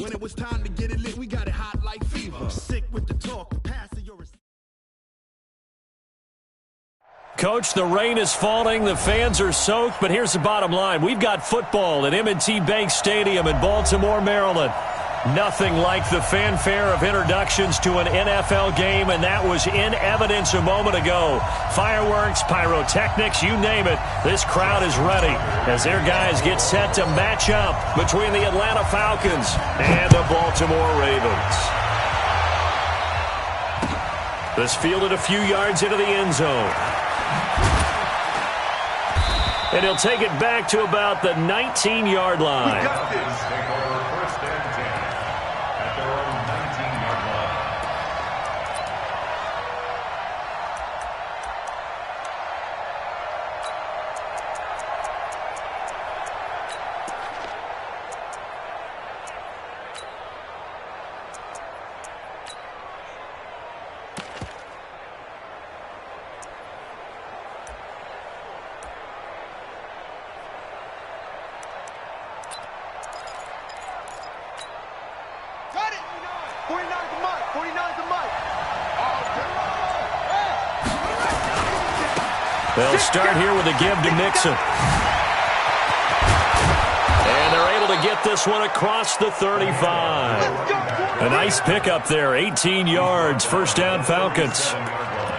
When it was time to get it lit, we got it hot like fever. Sick with the talk, the pass of your... Coach, the rain is falling, the fans are soaked, but here's the bottom line. We've got football at M&T Bank Stadium in Baltimore, Maryland. Nothing like the fanfare of introductions to an NFL game, and that was in evidence a moment ago. Fireworks, pyrotechnics, you name it. This crowd is ready as their guys get set to match up between the Atlanta Falcons and the Baltimore Ravens. This fielded a few yards into the end zone. And he'll take it back to about the 19-yard line. We got this. Take over first and 10 at their own 19-yard line. They'll start here with a give to Mixon. And they're able to get this one across the 35. A nice pickup there, 18 yards, first down Falcons.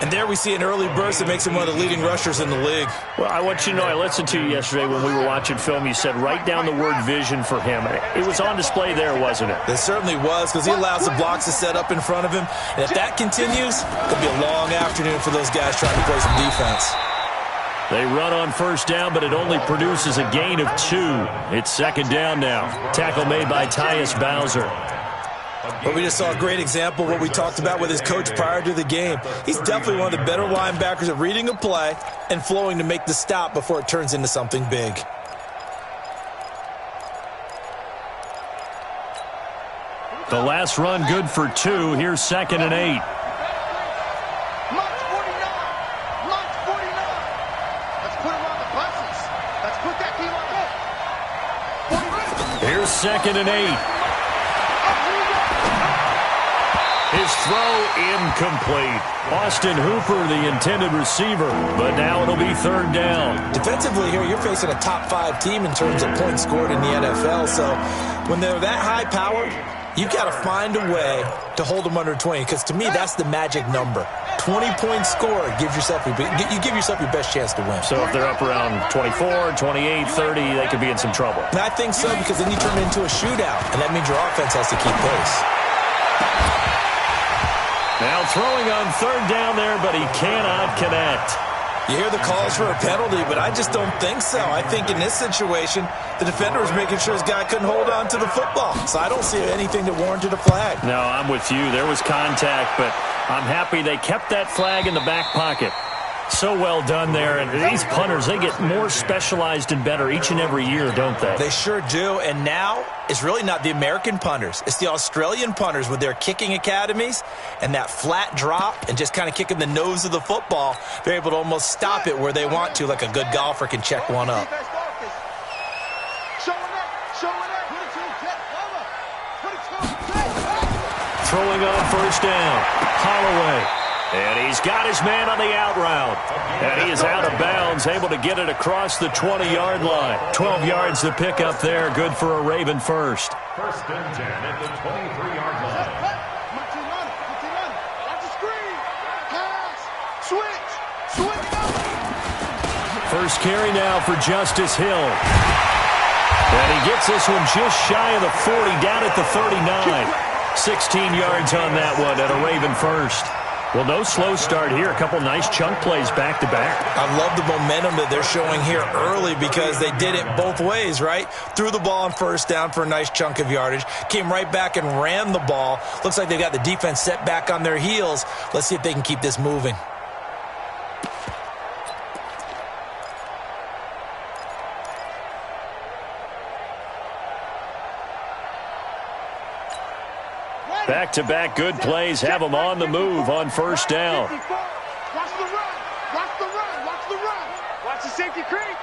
And there we see an early burst that makes him one of the leading rushers in the league. Well, I want you to know, I listened to you yesterday when we were watching film. You said write down the word vision for him. It was on display there, wasn't it? It certainly was, because he allows the blocks to set up in front of him. And if that continues, it'll be a long afternoon for those guys trying to play some defense. They run on first down, but it only produces a gain of 2. It's second down now. Tackle made by Tyus Bowser. But we just saw a great example of what we talked about with his coach prior to the game. He's definitely one of the better linebackers at reading a play and flowing to make the stop before it turns into something big. The last run good for 2. Here's second and 8. Here's second and 8. His throw incomplete. Austin Hooper, the intended receiver, but now it'll be third down. Defensively here, you're facing a top 5 team in terms of points scored in the NFL, so when they're that high powered, you got to find a way to hold them under 20, because to me, that's the magic number. 20-point score gives yourself you give yourself your best chance to win. So if they're up around 24, 28, 30, they could be in some trouble. And I think so, because then you turn it into a shootout, and that means your offense has to keep pace. Now throwing on third down there, but he cannot connect. You hear the calls for a penalty, but I just don't think so. I think in this situation, the defender was making sure his guy couldn't hold on to the football. So I don't see anything that warranted a flag. No, I'm with you. There was contact, but I'm happy they kept that flag in the back pocket. So well done there. And these punters, they get more specialized and better each and every year, don't they? They sure do. And now it's really not the American punters. It's the Australian punters with their kicking academies and that flat drop and just kind of kicking the nose of the football. They're able to almost stop it where they want to, like a good golfer can check one up. Throwing on first down. Holloway. And he's got his man on the out route. And he is out of bounds, able to get it across the 20-yard line. 12 yards to pick up there. Good for a Raven first. First and 10 at the 23-yard line. First carry now for Justice Hill. And he gets this one just shy of the 40, down at the 39. 16 yards on that one at a Raven first. Well, no slow start here. A couple nice chunk plays back-to-back. I love the momentum that they're showing here early because they did it both ways, right? Threw the ball on first down for a nice chunk of yardage. Came right back and ran the ball. Looks like they've got the defense set back on their heels. Let's see if they can keep this moving. Back-to-back good plays have them on the move on first down. Watch the run. Watch the run. Watch the run. Watch the safety creep.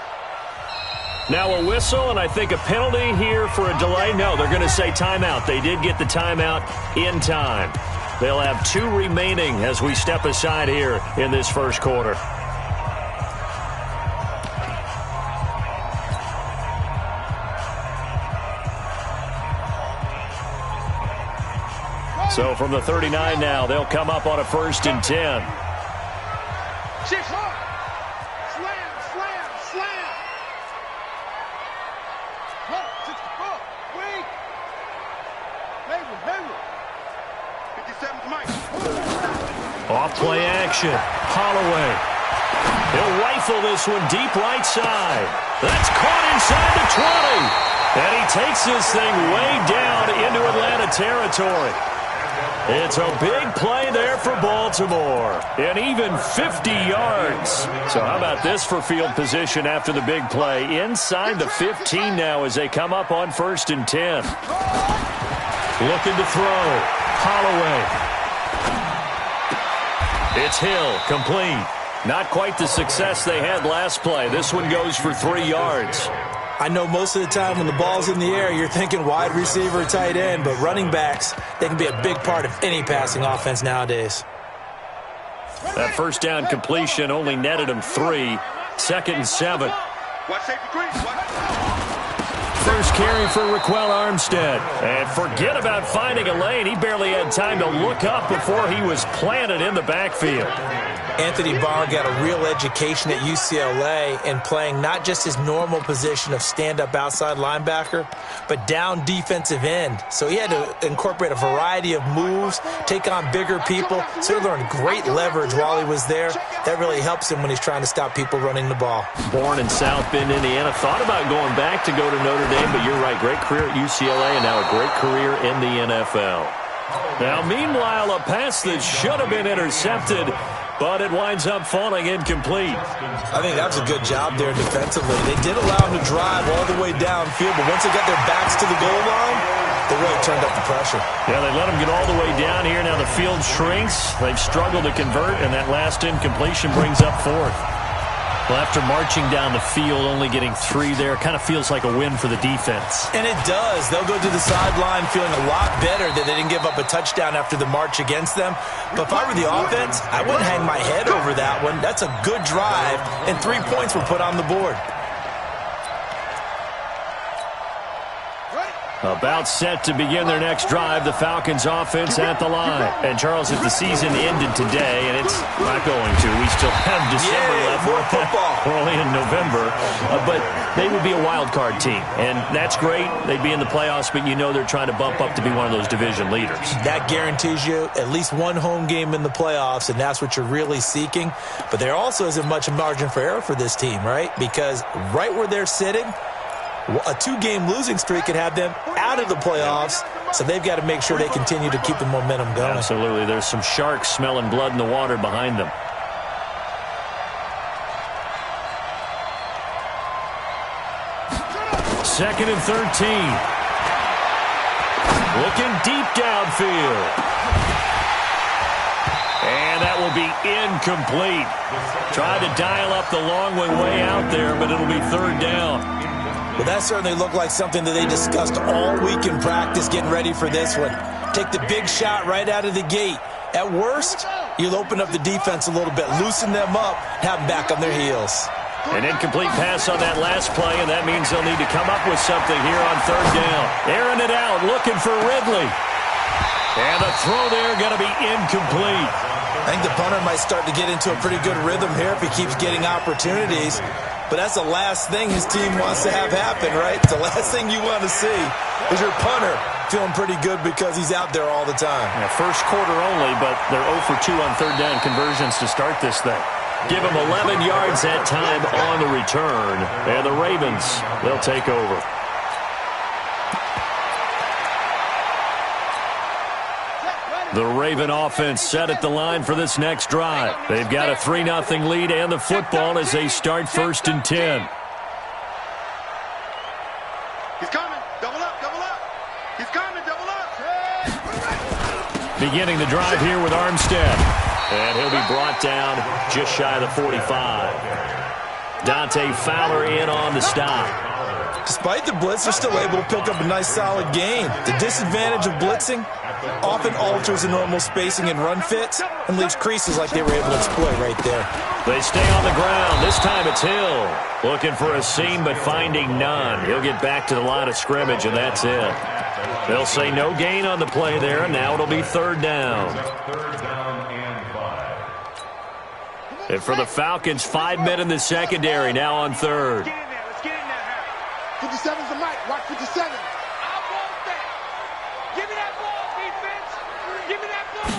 Now a whistle, and I think a penalty here for a delay. No, they're going to say timeout. They did get the timeout in time. They'll have 2 remaining as we step aside here in this first quarter. So from the 39 now, they'll come up on a 1st and 10. Slam, slam, slam. Huh, 64. Wait. Hayward. 57's Mike. Off play action. Holloway. He'll rifle this one deep right side. That's caught inside the 20. And he takes this thing way down into Atlanta territory. It's a big play there for Baltimore. And even 50 yards. So how about this for field position after the big play? Inside the 15 now as they come up on 1st and 10. Looking to throw. Holloway. It's Hill, complete. Not quite the success they had last play. This one goes for 3 yards. I know most of the time when the ball's in the air, you're thinking wide receiver, tight end, but running backs, they can be a big part of any passing offense nowadays. That first down completion only netted him 3. 2nd and 7. First carry for Raquel Armstead. And forget about finding a lane. He barely had time to look up before he was planted in the backfield. Anthony Barr got a real education at UCLA in playing not just his normal position of stand-up outside linebacker, but down defensive end. So he had to incorporate a variety of moves, take on bigger people. So he learned great leverage while he was there. That really helps him when he's trying to stop people running the ball. Born in South Bend, Indiana. Thought about going back to go to Notre Dame, but you're right. Great career at UCLA and now a great career in the NFL. Now, meanwhile, a pass that should have been intercepted, but it winds up falling incomplete. I think that was a good job there defensively. They did allow him to drive all the way downfield, but once they got their backs to the goal line, they really turned up the pressure. Yeah, they let him get all the way down here. Now the field shrinks. They've struggled to convert, and that last incompletion brings up 4th. Well, after marching down the field, only getting 3 there, kind of feels like a win for the defense. And it does. They'll go to the sideline feeling a lot better that they didn't give up a touchdown after the march against them. But if I were the offense, I wouldn't hang my head over that one. That's a good drive, and 3 points were put on the board. About set to begin their next drive, the Falcons offense at the line. And Charles, if the season ended today, and it's not going to, we still have December left. More football. We're only in November. But they would be a wild card team. And that's great. They'd be in the playoffs, but you know they're trying to bump up to be one of those division leaders. That guarantees you at least one home game in the playoffs, and that's what you're really seeking. But there also isn't much margin for error for this team, right? Because right where they're sitting, a 2-game losing streak could have them out of the playoffs, so they've got to make sure they continue to keep the momentum going. Absolutely. There's some sharks smelling blood in the water behind them. Second and 13. Looking deep downfield. And that will be incomplete. Tried to dial up the long way out there, but it'll be 3rd down. Well, that certainly looked like something that they discussed all week in practice getting ready for this one. Take the big shot right out of the gate. At worst, you'll open up the defense a little bit, loosen them up, have them back on their heels. An incomplete pass on that last play, and that means they'll need to come up with something here on 3rd down. Airing it out, looking for Ridley. And the throw there going to be incomplete. I think the punter might start to get into a pretty good rhythm here if he keeps getting opportunities. But that's the last thing his team wants to have happen, right? The last thing you want to see is your punter feeling pretty good because he's out there all the time. Yeah, first quarter only, but they're 0 for 2 on 3rd down conversions to start this thing. Give them 11 yards that time on the return. And the Ravens, they'll take over. The Raven offense set at the line for this next drive. They've got a 3-0 lead and the football as they start 1st and 10. He's coming. Double up. He's coming. Double up. Beginning the drive here with Armstead. And he'll be brought down just shy of the 45. Dante Fowler in on the stop. Despite the blitz, they're still able to pick up a nice solid gain. The disadvantage of blitzing often alters the normal spacing and run fits and leaves creases like they were able to exploit right there. They stay on the ground. This time it's Hill. Looking for a seam but finding none. He'll get back to the line of scrimmage, and that's it. They'll say no gain on the play there, and now it'll be third down. And for the Falcons, 5 men in the secondary now on third. 57's the mic. Watch 57. I want that. Give me that ball, defense. Give me that ball.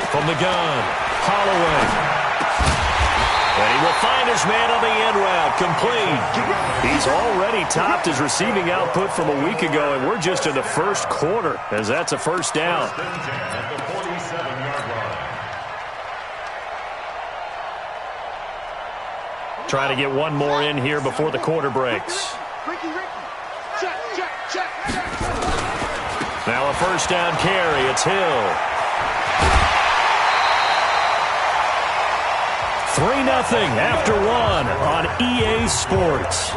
From the gun, Holloway. And he will find his man on the end route, complete. He's already topped his receiving output from a week ago, and we're just in the first quarter, as that's a first down. Trying to get one more in here before the quarter breaks. Now a first down carry. It's Hill. 3-0 after one on EA Sports.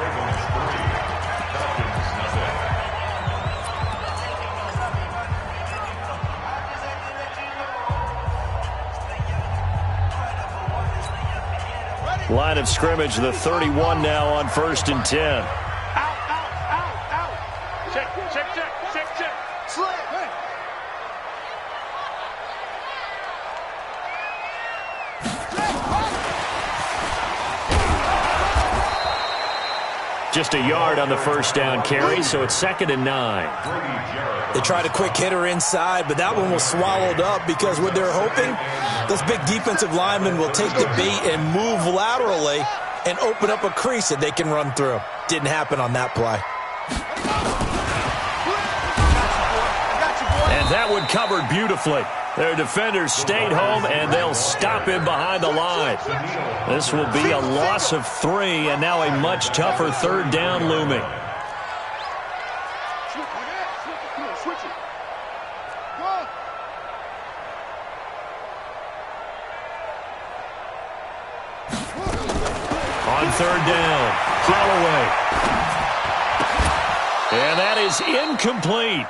Line of scrimmage, the 31 now on 1st and 10. Out. Check. Slip. Hey. Just a yard on the first down carry, so it's 2nd and 9. They tried a quick hitter inside, but that one was swallowed up because what they're hoping, those big defensive linemen will take the bait and move laterally and open up a crease that they can run through. Didn't happen on that play. And that one covered beautifully. Their defenders stayed home, and they'll stop him behind the line. This will be a loss of 3, and now a much tougher third down looming. On third down, Holloway. And that is incomplete.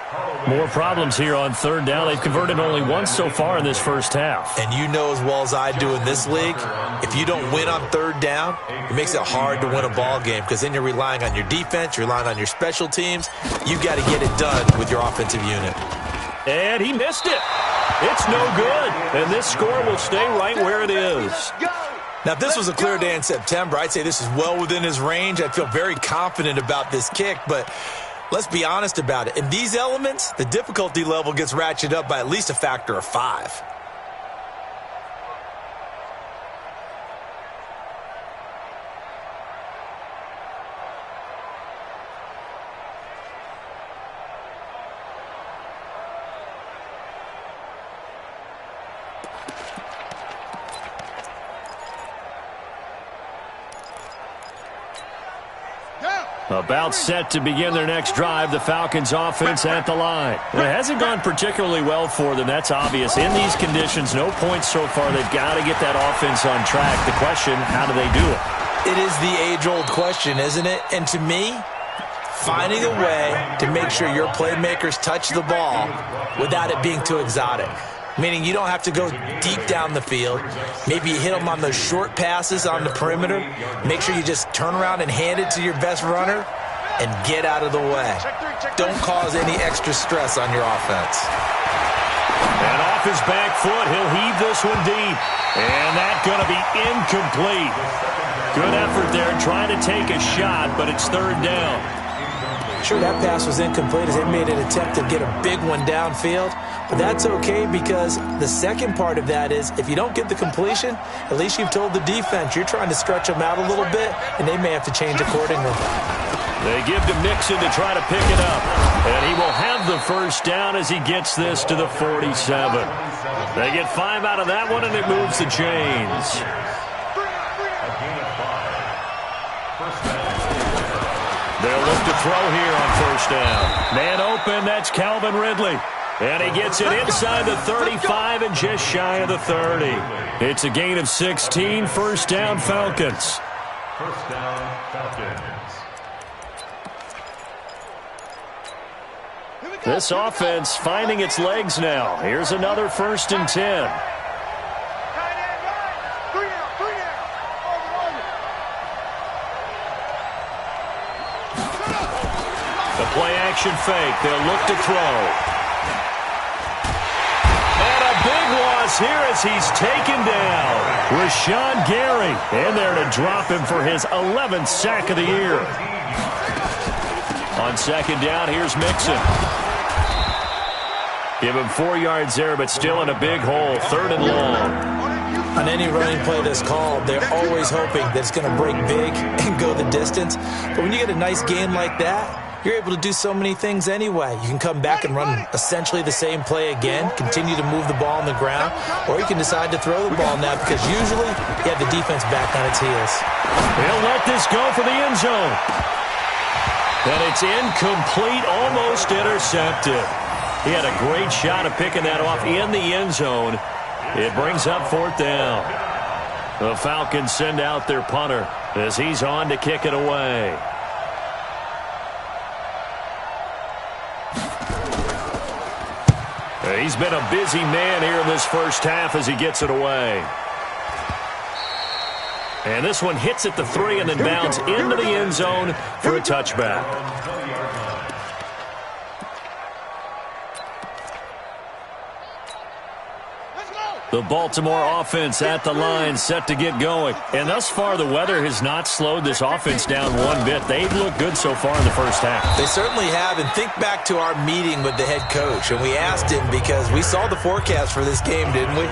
More problems here on third down. They've converted only once so far in this first half. And you know as well as I do in this league, if you don't win on third down, it makes it hard to win a ball game because then you're relying on your defense, you're relying on your special teams. You've got to get it done with your offensive unit. And he missed it. It's no good. And this score will stay right where it is. Now, if this was a clear day in September, I'd say this is well within his range. I'd feel very confident about this kick, but let's be honest about it. In these elements, the difficulty level gets ratcheted up by at least a factor of 5. About set to begin their next drive, the Falcons offense at the line. It hasn't gone particularly well for them, that's obvious. In these conditions, no points so far. They've got to get that offense on track. The question, how do they do it? It is the age-old question, isn't it? And to me, finding a way to make sure your playmakers touch the ball without it being too exotic. Meaning you don't have to go deep down the field. Maybe you hit them on those short passes on the perimeter. Make sure you just turn around and hand it to your best runner and get out of the way. Don't cause any extra stress on your offense. And off his back foot, he'll heave this one deep. And that's going to be incomplete. Good effort there trying to take a shot, but it's third down. Sure, that pass was incomplete as they made an attempt to get a big one downfield. But that's okay because the second part of that is if you don't get the completion, at least you've told the defense you're trying to stretch them out a little bit, and they may have to change accordingly. They give to Mixon to try to pick it up. And he will have the first down as he gets this to the 47. They get 5 out of that one, and it moves the chains. They'll look to throw here on first down. Man open, that's Calvin Ridley. And he gets it inside the 35 and just shy of the 30. It's a gain of 16, first down Falcons. First down Falcons. This offense finding its legs now. Here's another 1st and 10. The play-action fake. They'll look to throw. And a big loss here as he's taken down. Rashawn Gary in there to drop him for his 11th sack of the year. On 2nd down, here's Mixon. Give him 4 yards there, but still in a big hole. 3rd and long. On any running play that's called, they're always hoping that it's going to break big and go the distance. But when you get a nice gain like that, you're able to do so many things anyway. You can come back and run essentially the same play again, continue to move the ball on the ground, or you can decide to throw the ball now because usually you have the defense back on its heels. He'll let this go for the end zone. And it's incomplete, almost intercepted. He had a great shot of picking that off in the end zone. It brings up 4th down. The Falcons send out their punter as he's on to kick it away. He's been a busy man here in this first half as he gets it away. And this one hits at the 3 and then bounds into the end zone for a touchback. The Baltimore offense at the line, set to get going. And thus far, the weather has not slowed this offense down one bit. They've looked good so far in the first half. They certainly have. And think back to our meeting with the head coach. And we asked him because we saw the forecast for this game, didn't we?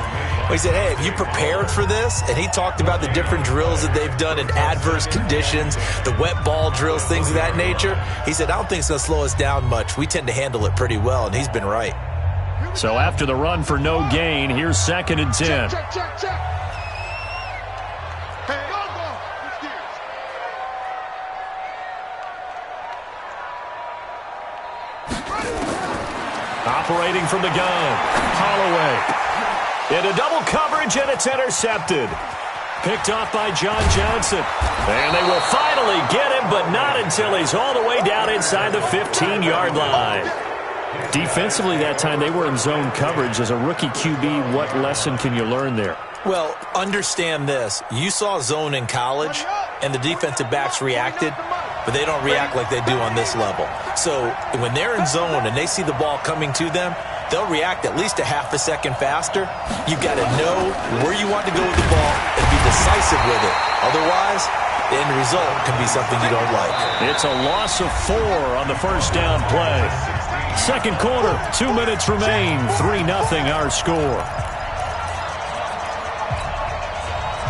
We said, hey, have you prepared for this? And he talked about the different drills that they've done in adverse conditions, the wet ball drills, things of that nature. He said, I don't think it's going to slow us down much. We tend to handle it pretty well, and he's been right. So after the run for no gain, here's 2nd and 10. Check. Hey, go. Operating from the gun, Holloway. Into double coverage, and it's intercepted. Picked off by John Johnson. And they will finally get him, but not until he's all the way down inside the 15-yard line. Defensively that time, they were in zone coverage. As a rookie QB, what lesson can you learn there? Well, understand this. You saw zone in college, and the defensive backs reacted, but they don't react like they do on this level. So when they're in zone and they see the ball coming to them, they'll react at least a half a second faster. You've got to know where you want to go with the ball and be decisive with it. Otherwise, the end result can be something you don't like. It's a loss of 4 on the first down play. Second quarter, 2 minutes remain. 3-0 our score.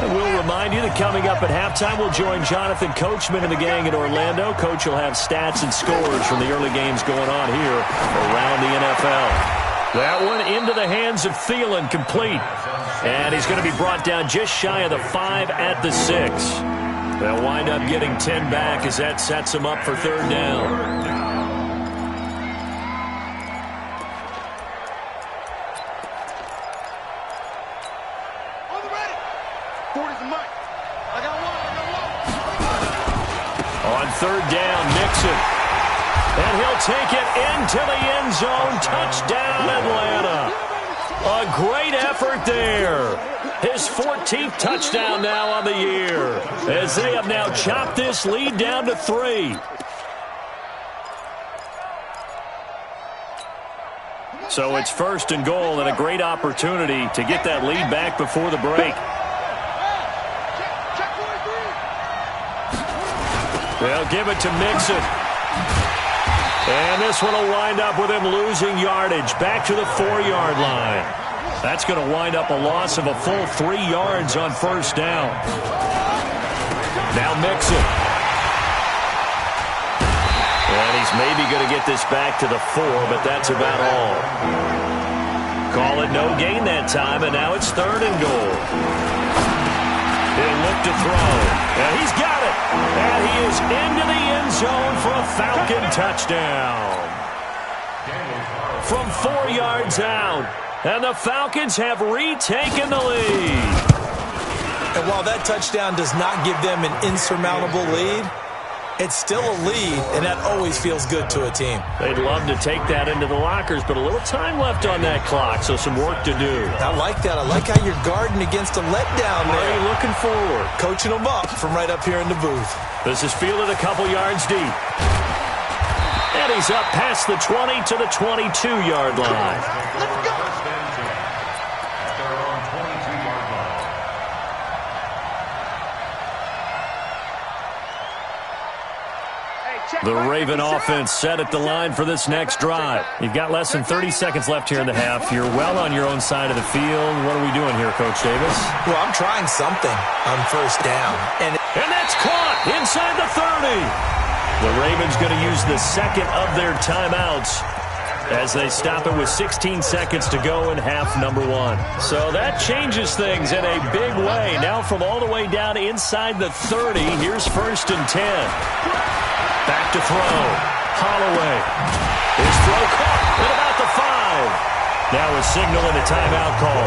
And we'll remind you that coming up at halftime, we'll join Jonathan Coachman and the gang in Orlando. Coach will have stats and scores from the early games going on here around the NFL. That one into the hands of Thielen, complete. And he's going to be brought down just shy of the 5 at the 6. They'll wind up getting 10 back as that sets them up for 3rd down. On 3rd down, Mixon. And he'll take it into the end zone. Touchdown, Atlanta. A great effort there. His 14th touchdown now on the year, as they have now chopped this lead down to 3. So it's 1st and goal, and a great opportunity to get that lead back before the break. They'll give it to Mixon. And this one will wind up with him losing yardage back to the 4-yard line. That's going to wind up a loss of a full 3 yards on 1st down. Now Mixon. And he's maybe going to get this back to the 4, but that's about all. Call it no gain that time, and now it's 3rd and goal. He'll look to throw. And he's got it. And he is into the end zone for a Falcon touchdown. From 4 yards out. And the Falcons have retaken the lead. And while that touchdown does not give them an insurmountable lead, It's still a lead, and that always feels good to a team. They'd love to take that into the lockers, but a little time left on that clock, so some work to do. I like that. I like how you're guarding against a letdown there. Already looking forward. Coaching them up from right up here in the booth. This is fielded a couple yards deep. And he's up past the 20 to the 22-yard line. Let's go. At their own 22-yard line. The Raven offense set at the line for this next drive. You've got less than 30 seconds left here in the half. You're well on your own side of the field. What are we doing here, Coach Davis? Well, I'm trying something on first down. And that's caught inside the 30. The Ravens going to use the second of their timeouts as they stop it with 16 seconds to go in half number one. So that changes things in a big way. Now from all the way down inside the 30, here's 1st and 10. Back to throw. Holloway. His throw caught at about the 5. Now a signal and a timeout call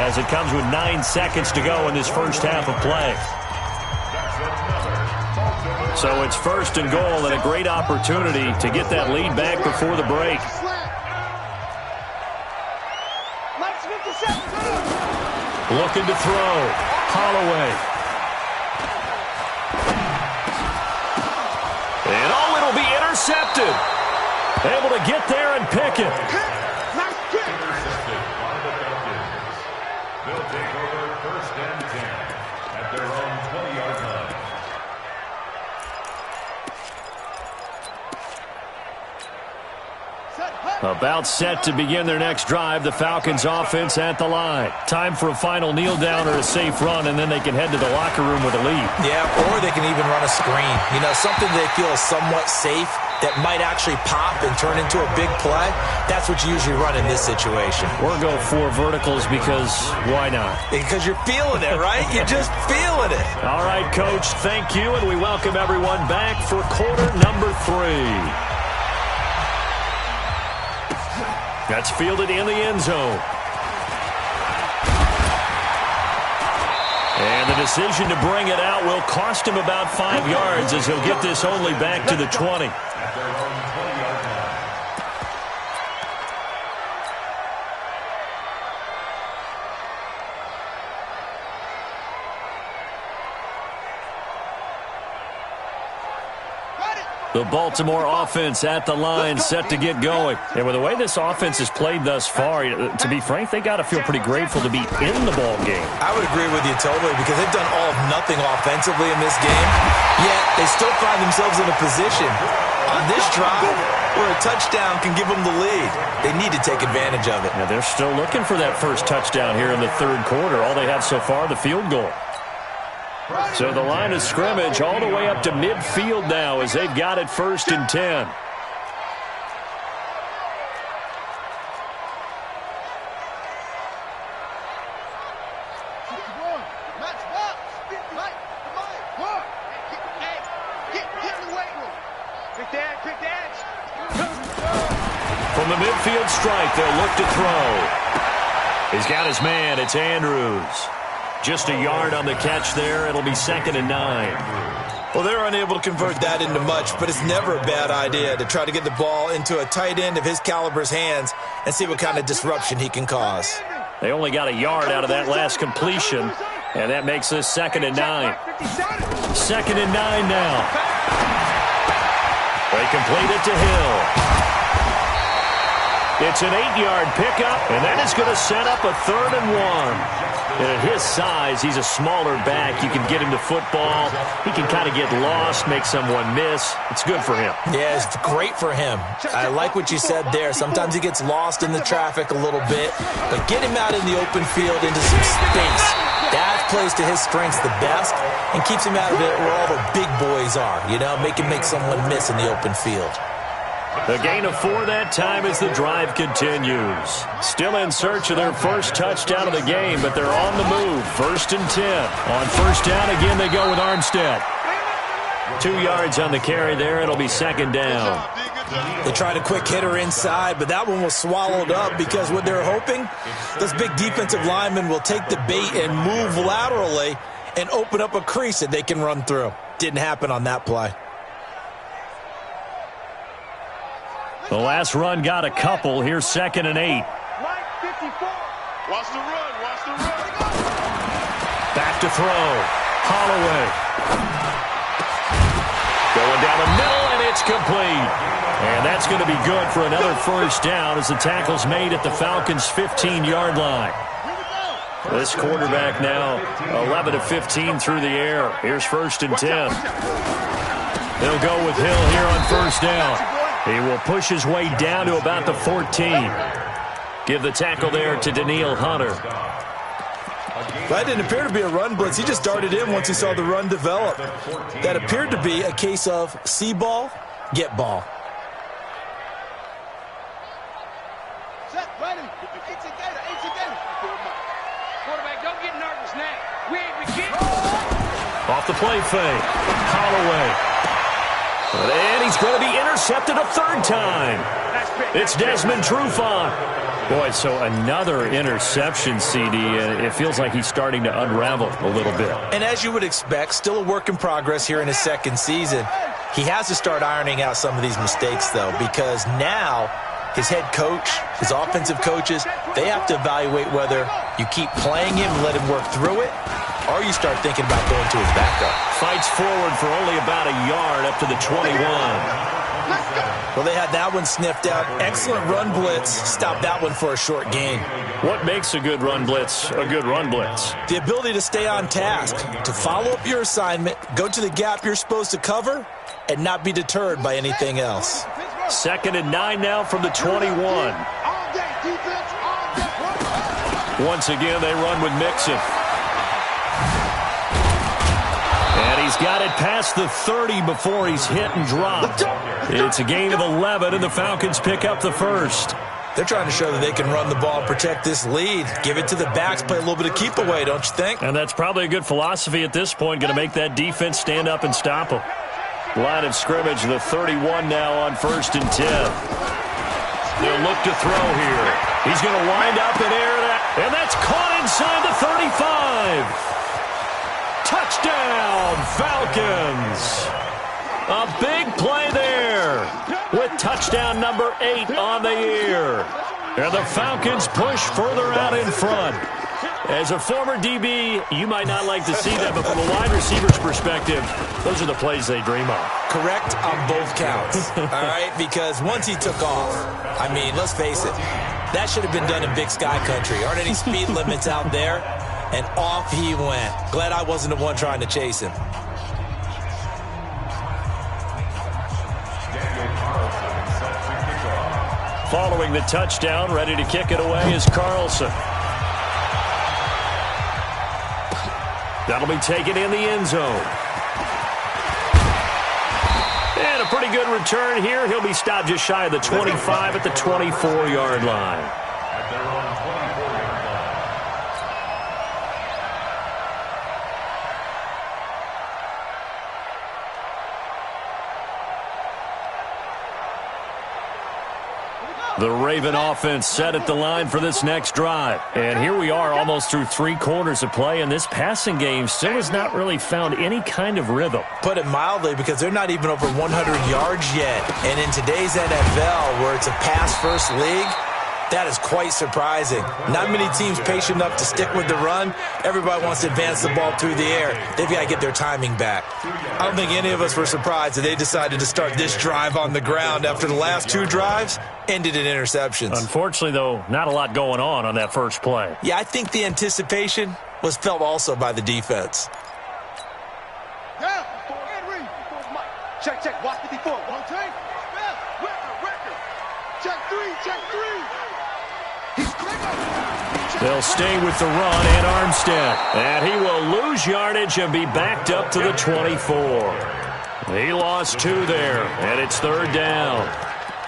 as it comes with 9 seconds to go in this first half of play. So it's 1st and goal and a great opportunity to get that lead back before the break. Looking to throw. Holloway. And it'll be intercepted. Able to get there and pick it. Intercepted by the Falcons. They'll take over 1st and 10 at their own 20-yard line. About set to begin their next drive. The Falcons offense at the line. Time for a final kneel down or a safe run, and then they can head to the locker room with a lead. Yeah, or they can even run a screen. You know, something they feel is somewhat safe that might actually pop and turn into a big play. That's what you usually run in this situation. Or go 4 verticals because why not? Because you're feeling it, right? You're just feeling it. All right, Coach, thank you, and we welcome everyone back for quarter number 3. That's fielded in the end zone. And the decision to bring it out will cost him about 5 yards as he'll get this only back to the 20. At their own 20-yard line. The Baltimore offense at the line, set to get going. And with the way this offense has played thus far, to be frank, they got to feel pretty grateful to be in the ball game. I would agree with you totally because they've done all of nothing offensively in this game, yet they still find themselves in a position on this drive where a touchdown can give them the lead. They need to take advantage of it. Now they're still looking for that first touchdown here in the 3rd quarter. All they have so far, the field goal. So the line of scrimmage all the way up to midfield now as they've got it 1st and 10. From the midfield strike, they'll look to throw. He's got his man. It's Andrews. Just a yard on the catch there. It'll be 2nd and 9. Well, they're unable to convert that into much, but it's never a bad idea to try to get the ball into a tight end of his caliber's hands and see what kind of disruption he can cause. They only got a yard out of that last completion, and that makes this 2nd and 9. 2nd and 9 now. They complete it to Hill. It's an 8-yard pickup, and that is going to set up a 3rd and 1. And at his size, he's a smaller back. You can get him to football. He can kind of get lost, make someone miss. It's good for him. Yeah, it's great for him. I like what you said there. Sometimes he gets lost in the traffic a little bit, but get him out in the open field into some space. That plays to his strengths the best and keeps him out of it where all the big boys are, you know, make him make someone miss in the open field. The gain of 4 that time as the drive continues. Still in search of their first touchdown of the game, but they're on the move. 1st and 10. On 1st down, again, they go with Armstead. 2 yards on the carry there. It'll be 2nd down. They tried a quick hitter inside, but that one was swallowed up because what they're hoping, those big defensive linemen will take the bait and move laterally and open up a crease that they can run through. Didn't happen on that play. The last run got a couple. Here's 2nd and 8. Mike 54. Watch the run. Watch the run. Back to throw. Holloway. Going down the middle, and it's complete. And that's going to be good for another first down as the tackle's made at the Falcons' 15-yard line. This quarterback now 11 of 15 through the air. Here's 1st and 10. They'll go with Hill here on first down. He will push his way down to about the 14. Give the tackle there to Daniil Hunter. That didn't appear to be a run blitz. He just darted in once he saw the run develop. That appeared to be a case of see ball, get ball. Quarterback, don't get nervous now. We ain't beginning. Off the play fake. Holloway. And he's going to be intercepted a 3rd time. It's Desmond Trufant. Boy, so another interception, CD. It feels like he's starting to unravel a little bit. And as you would expect, still a work in progress here in his 2nd season. He has to start ironing out some of these mistakes, though, because now his head coach, his offensive coaches, they have to evaluate whether you keep playing him and let him work through it, or you start thinking about going to his backup. Fights forward for only about a yard up to the 21. Well, they had that one sniffed out. Excellent run blitz. Stopped that one for a short gain. What makes a good run blitz a good run blitz? The ability to stay on task, to follow up your assignment, go to the gap you're supposed to cover, and not be deterred by anything else. 2nd and 9 now from the 21. Once again, they run with Mixon. And he's got it past the 30 before he's hit and dropped. It's a gain of 11, and the Falcons pick up the 1st. They're trying to show that they can run the ball and protect this lead. Give it to the backs, play a little bit of keep away, don't you think? And that's probably a good philosophy at this point, going to make that defense stand up and stop them. Line of scrimmage, the 31 now on 1st and 10. They'll look to throw here. He's going to wind up and air that, and that's caught inside the 35. Touchdown, Falcons. A big play there with touchdown number 8 on the year. And the Falcons push further out in front. As a former DB, you might not like to see that, but from a wide receiver's perspective, those are the plays they dream of. Correct on both counts, all right? Because once he took off, I mean, let's face it, that should have been done in Big Sky Country. Aren't any speed limits out there? And off he went. Glad I wasn't the one trying to chase him. Following the touchdown, ready to kick it away is Carlson. That'll be taken in the end zone. And a pretty good return here. He'll be stopped just shy of the 25 at the 24-yard line. At their own 24-yard line. The Raven offense set at the line for this next drive. And here we are almost through 3 quarters of play, and this passing game still has not really found any kind of rhythm. Put it mildly, because they're not even over 100 yards yet. And in today's NFL, where it's a pass-first league, that is quite surprising. Not many teams patient enough to stick with the run. Everybody wants to advance the ball through the air. They've got to get their timing back. I don't think any of us were surprised that they decided to start this drive on the ground after the last 2 drives ended in interceptions. Unfortunately, though, not a lot going on that first play. Yeah, I think the anticipation was felt also by the defense. Yeah, check, watch 54. One take. Record. Check 3. They'll stay with the run and Armstead. And he will lose yardage and be backed up to the 24. He lost 2 there, and it's 3rd down.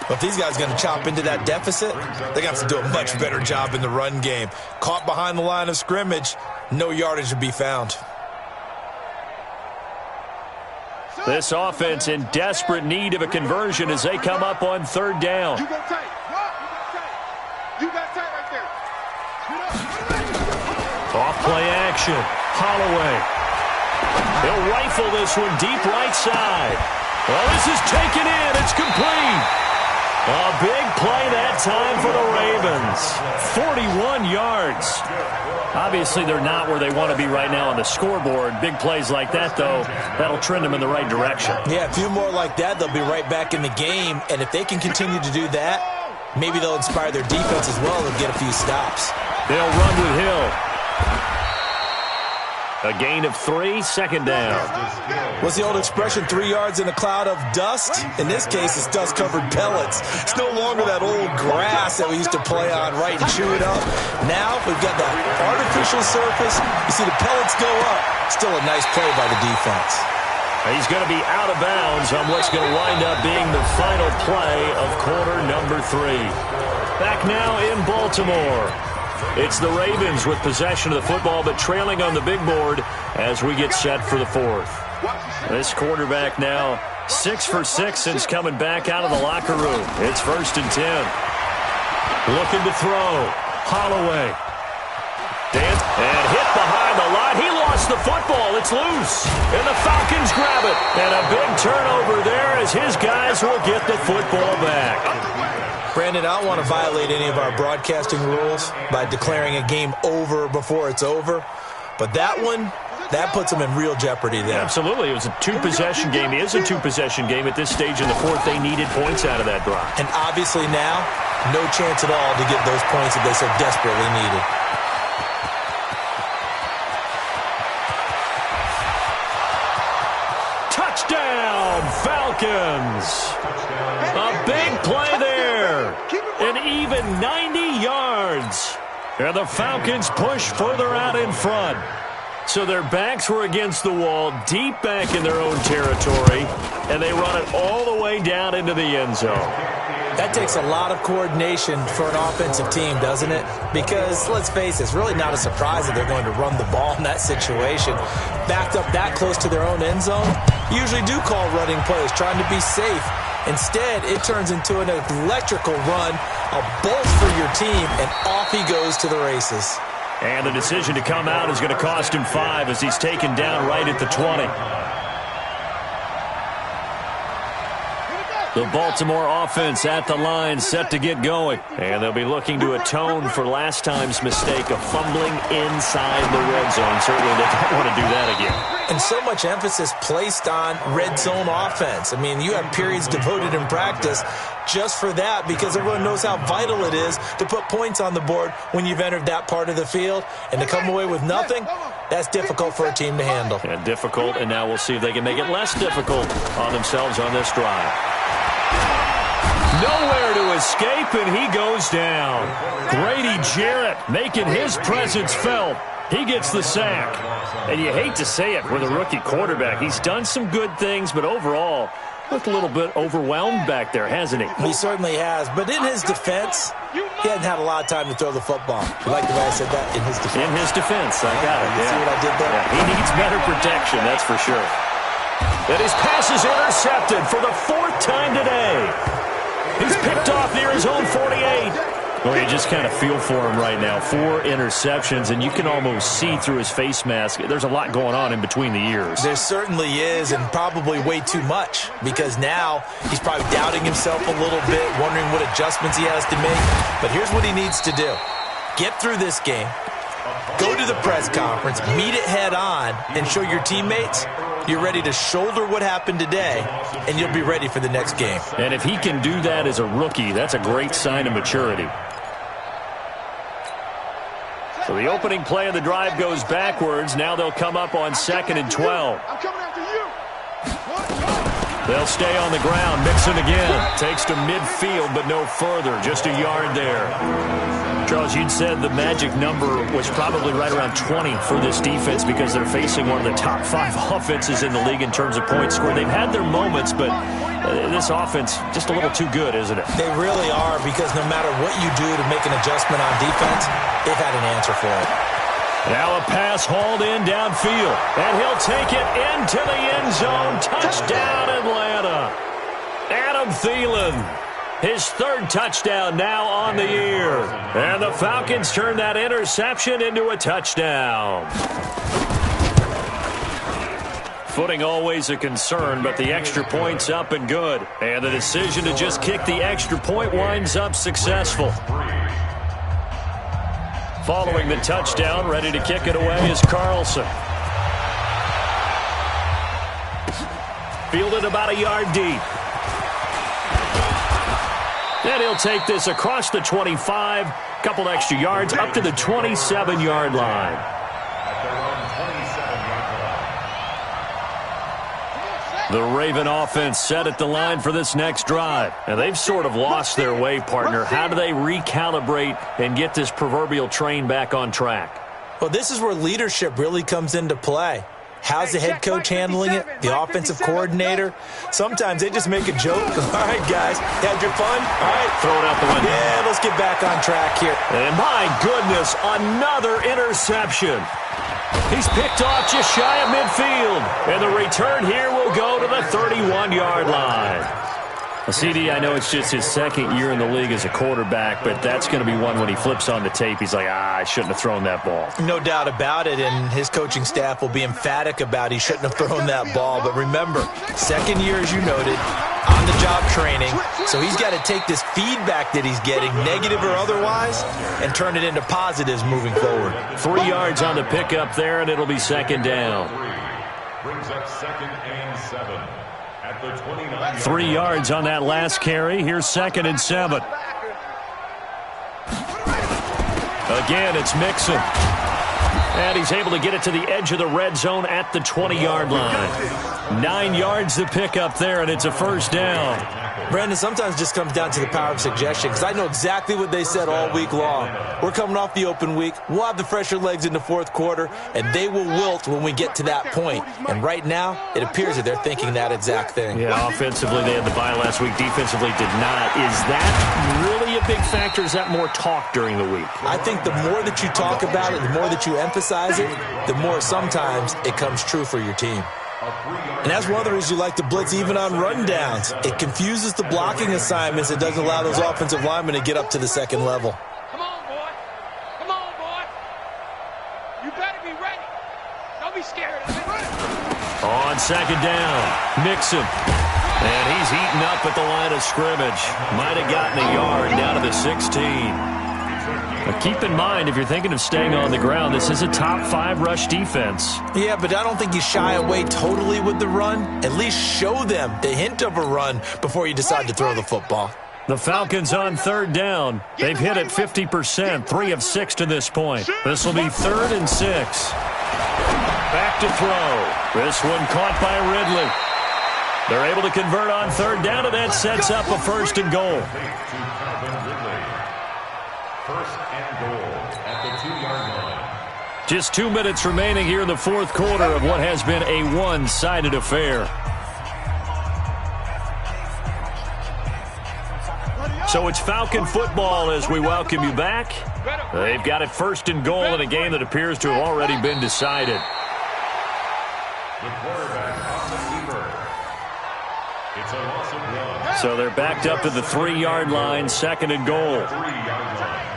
But if these guys are going to chop into that deficit, they're going to have to do a much better job in the run game. Caught behind the line of scrimmage, no yardage to be found. This offense in desperate need of a conversion as they come up on 3rd down. You got tight. You got tight right there. Off play action. Holloway. He'll rifle this one deep right side. Well, this is taken in. It's complete. A big play that time for the Ravens. 41 yards. Obviously, they're not where they want to be right now on the scoreboard. Big plays like that, though, that'll trend them in the right direction. Yeah, a few more like that, they'll be right back in the game. And if they can continue to do that, maybe they'll inspire their defense as well and get a few stops. They'll run with Hill. A gain of 3, second down. What's the old expression, 3 yards in a cloud of dust? In this case, it's dust-covered pellets. It's no longer that old grass that we used to play on, right, and chew it up. Now we've got that artificial surface. You see the pellets go up. Still a nice play by the defense. He's going to be out of bounds on what's going to wind up being the final play of quarter number 3. Back now in Baltimore. It's the Ravens with possession of the football, but trailing on the big board as we get set for the 4th. This quarterback now 6 for 6 since coming back out of the locker room. It's 1st and 10. Looking to throw. Holloway. And hit behind the line. He lost the football. It's loose. And the Falcons grab it. And a big turnover there as his guys will get the football back. Brandon, I don't want to violate any of our broadcasting rules by declaring a game over before it's over. But that one, that puts them in real jeopardy there. Absolutely. It was a 2-possession game. It is a 2-possession game at this stage in the 4th. They needed points out of that drive. And obviously now, no chance at all to get those points that they so desperately needed. Touchdown, Falcons. A big play there. An even 90 yards. And the Falcons push further out in front. So their backs were against the wall, deep back in their own territory, and they run it all the way down into the end zone. That takes a lot of coordination for an offensive team, doesn't it? Because, let's face it, it's really not a surprise that they're going to run the ball in that situation. Backed up that close to their own end zone, usually do call running plays, trying to be safe. Instead, it turns into an electrical run, a bolt for your team, and off he goes to the races. And the decision to come out is going to cost him 5 as he's taken down right at the 20. The Baltimore offense at the line, set to get going. And they'll be looking to atone for last time's mistake of fumbling inside the red zone. Certainly they don't want to do that again. And so much emphasis placed on red zone offense. I mean, you have periods devoted in practice just for that because everyone knows how vital it is to put points on the board when you've entered that part of the field. And to come away with nothing, that's difficult for a team to handle. And difficult, and now we'll see if they can make it less difficult on themselves on this drive. Nowhere to escape, and he goes down. Grady Jarrett making his presence felt. He gets the sack. And you hate to say it with a rookie quarterback. He's done some good things, but overall, looked a little bit overwhelmed back there, hasn't he? He certainly has. But in his defense, he hasn't had a lot of time to throw the football. You like the way I said that? In his defense. In his defense, I got it. You see what I did there? Yeah, he needs better protection, that's for sure. And his pass is intercepted for the 4th time today. He's picked off near his own 48. Well, you just kind of feel for him right now. 4 interceptions, and you can almost see through his face mask. There's a lot going on in between the ears. There certainly is, and probably way too much, because now he's probably doubting himself a little bit, wondering what adjustments he has to make. But here's what he needs to do. Get through this game, go to the press conference, meet it head on, and show your teammates you're ready to shoulder what happened today, and you'll be ready for the next game. And if he can do that as a rookie, that's a great sign of maturity. So the opening play of the drive goes backwards. Now they'll come up on 2nd and 12. I'm coming after you. They'll stay on the ground. Mixon again. Takes to midfield, but no further. Just a yard there. Charles, you'd said the magic number was probably right around 20 for this defense because they're facing one of the top 5 offenses in the league in terms of points scored. They've had their moments, but this offense just a little too good, isn't it? They really are, because no matter what you do to make an adjustment on defense, they've had an answer for it. Now a pass hauled in downfield, and he'll take it into the end zone. Touchdown, Atlanta. Adam Thielen. His 3rd touchdown now on the year. And the Falcons turn that interception into a touchdown. Footing always a concern, but the extra point's up and good. And the decision to just kick the extra point winds up successful. Following the touchdown, ready to kick it away is Carlson. Fielded about a yard deep. And he'll take this across the 25, couple extra yards, up to the 27-yard line. The Raven offense set at the line for this next drive. And they've sort of lost their way, partner. How do they recalibrate and get this proverbial train back on track? Well, this is where leadership really comes into play. How's the head coach handling it? The offensive coordinator? Sometimes they just make a joke. All right, guys, had your fun? All right. Throw it out the window. Yeah, let's get back on track here. And my goodness, another interception. He's picked off just shy of midfield. And the return here will go to the 31-yard line. CD, I know it's just his second year in the league as a quarterback, but that's going to be one when he flips on the tape. He's like, I shouldn't have thrown that ball. No doubt about it, and his coaching staff will be emphatic about he shouldn't have thrown that ball. But remember, second year, as you noted, on-the-job training, so he's got to take this feedback that he's getting, negative or otherwise, and turn it into positives moving forward. 3 yards on the pickup there, and it'll be second down. Brings up 2nd and 7 at the 29. 3 yards on that last carry. Here's 2nd and 7. Again, it's Mixon. And he's able to get it to the edge of the red zone at the 20-yard line. 9 yards to pick up there, and it's a first down. Brandon, sometimes it just comes down to the power of suggestion, because I know exactly what they said all week long. We're coming off the open week. We'll have the fresher legs in the fourth quarter, and they will wilt when we get to that point. And right now, it appears that they're thinking that exact thing. Yeah, offensively, they had the bye last week. Defensively, did not. Is that really a big factor? Is that more talk during the week? I think the more that you talk about it, the more that you emphasize it, the more sometimes it comes true for your team. And that's one of the reasons you like to blitz even on rundowns. It confuses the blocking assignments. It doesn't allow those offensive linemen to get up to the second level. Come on, boy. Come on, boy. You better be ready. Don't be scared of it. On second down, Mixon. And he's heating up at the line of scrimmage. Might have gotten a yard down to the 16. But keep in mind, if you're thinking of staying on the ground, this is a top 5 rush defense. Yeah, but I don't think you shy away totally with the run. At least show them the hint of a run before you decide to throw the football. The Falcons on third down. They've hit it 50%, 3 of 6 to this point. This will be 3rd and 6. Back to throw. This one caught by Ridley. They're able to convert on third down, and that sets up a 1st and goal. First and goal at the 2-yard line. Just 2 minutes remaining here in the fourth quarter of what has been a one-sided affair. So it's Falcon football as we welcome you back. They've got it 1st and goal in a game that appears to have already been decided. The quarterback on the keeper. It's a loss of 1. So they're backed up to the 3-yard line, 2nd and goal. 3-yard line.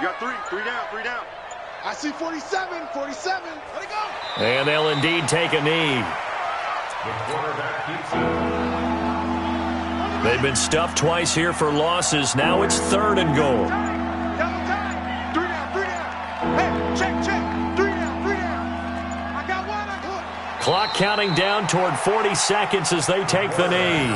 You got 3 down. I see 47. Let it go. And they'll indeed take a knee. The quarterback keeps it. They've been stuffed twice here for losses. Now it's 3rd and goal. Double time. 3 down. Hey, check. 3 down. I got one. Clock counting down toward 40 seconds as they take the knee.